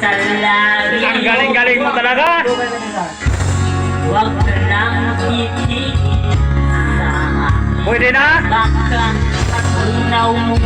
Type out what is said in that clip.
Salari. Ang galing-galing mo talaga. Huwag ka lang titigil sa Pwede na? baka unaw mo